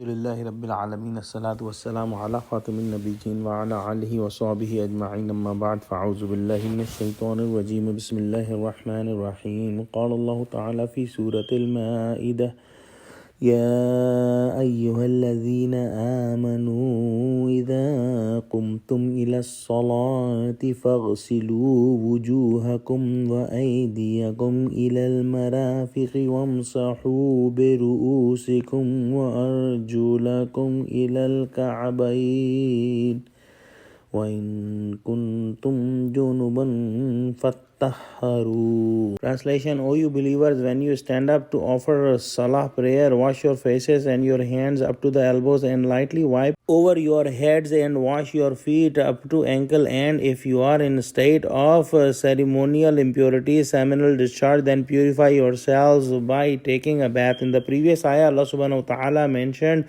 Alhamdulillahi Rabbil Alameen, As-salatu was-salamu ala khatamin nabiyyin wa ala alihi wa sahbihi ajma'in, amma ba'd, fa'auzu billahi minash shaitanir rajim, bismillahir rahmanir rahim. Qala Allahu ta'ala fi Surah Al-Maeda, Ya ayyuhalladhina amanu, idha qumtum ila as-salati faghsilu wujuhakum wa aydiyakum ila al-marafiqi wamsahu bi ru'usikum wa arjulakum ila al-ka'bayn wa in kuntum junuban fattahharu. Translation: O you believers, when you stand up to offer salah prayer, wash your faces and your hands up to the elbows and lightly wipe over your heads and wash your feet up to ankle, and if you are in a state of ceremonial impurity, seminal discharge, then purify yourselves by taking a bath. In the previous ayah, Allah subhanahu wa ta'ala mentioned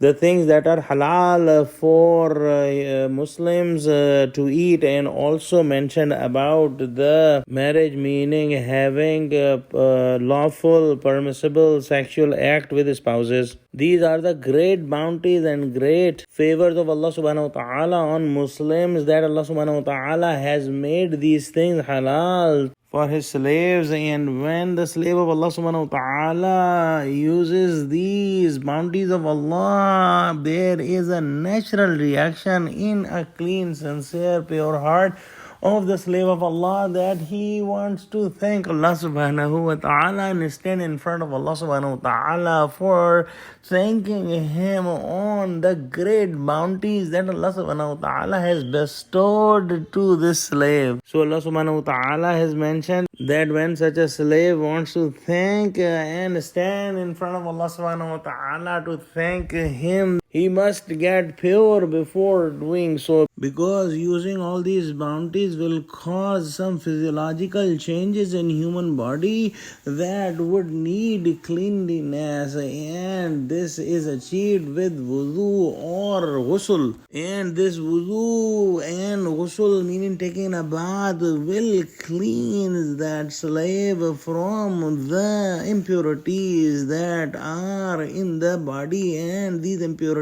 the things that are halal for Muslims to eat, and also mentioned about the marriage, meaning having lawful permissible sexual act with spouses. These are the great bounties and great favors of Allah subhanahu wa ta'ala on Muslims, that Allah subhanahu wa ta'ala has made these things halal for his slaves. And when the slave of Allah subhanahu wa ta'ala uses these bounties of Allah, there is a natural reaction in a clean, sincere, pure heart of the slave of Allah, that he wants to thank Allah subhanahu wa ta'ala and stand in front of Allah subhanahu wa ta'ala for thanking him on the great bounties that Allah subhanahu wa ta'ala has bestowed to this slave. So Allah subhanahu wa ta'ala has mentioned that when such a slave wants to thank and stand in front of Allah subhanahu wa ta'ala to thank him, he must get pure before doing so, because using all these bounties will cause some physiological changes in human body that would need cleanliness, and this is achieved with wudu or ghusl. And this wudu and ghusl, meaning taking a bath, will cleanse that slave from the impurities that are in the body, and these impurities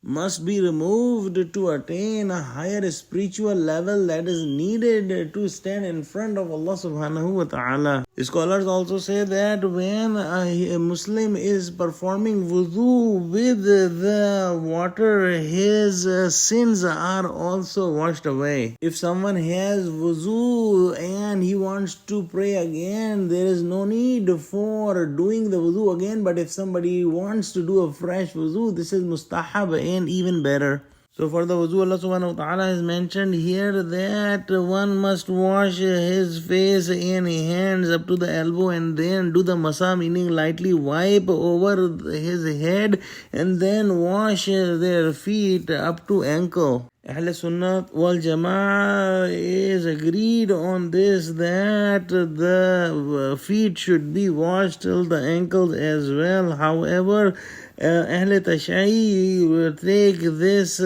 must be removed to attain a higher spiritual level that is needed to stand in front of Allah subhanahu wa ta'ala. Scholars also say that when a Muslim is performing wudu with the water, his sins are also washed away. If someone has wudu and he wants to pray again, there is no need for doing the wudu again, but if somebody wants to do a fresh wudu, this is mustahab and even better. So for the wudu, Allah subhanahu wa ta'ala has mentioned here that one must wash his face and hands up to the elbow and then do the masa, meaning lightly wipe over his head, and then wash their feet up to ankle. Ahl Sunnah wal Jama'ah is agreed on this, that the feet should be washed till the ankles as well. However, Ahl Tashai will take this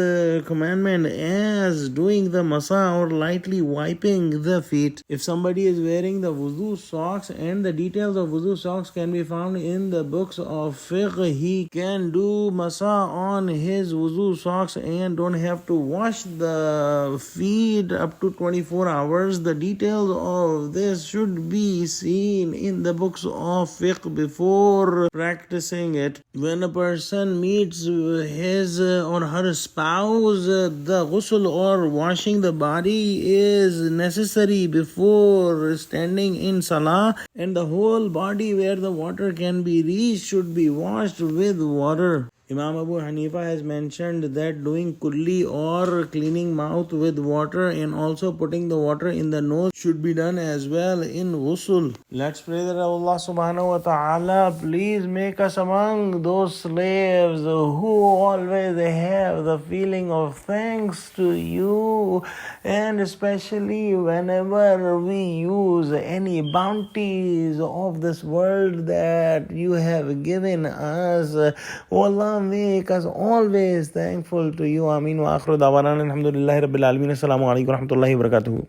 commandment as doing the masa or lightly wiping the feet. If somebody is wearing the wudu socks, and the details of wudu socks can be found in the books of fiqh, he can do masa on his wudu socks and don't have to wash the feet up to 24 hours. The details of this should be seen in the books of fiqh before practicing it. When a person meets his or her spouse, the ghusl or washing the body is necessary before standing in salah, and the whole body where the water can be reached should be washed with water. Imam Abu Hanifa has mentioned that doing kulli or cleaning mouth with water and also putting the water in the nose should be done as well in ghusl. Let's pray that Allah subhanahu wa ta'ala please make us among those slaves who always have the feeling of thanks to you, and especially whenever we use any bounties of this world that you have given us. Oh Allah, make us always thankful to you. Ameen wa akhiru da'wana alhamdulillahi rabbil alamin. Assalamu alaikum wa rahmatullahi wa barakatuhu.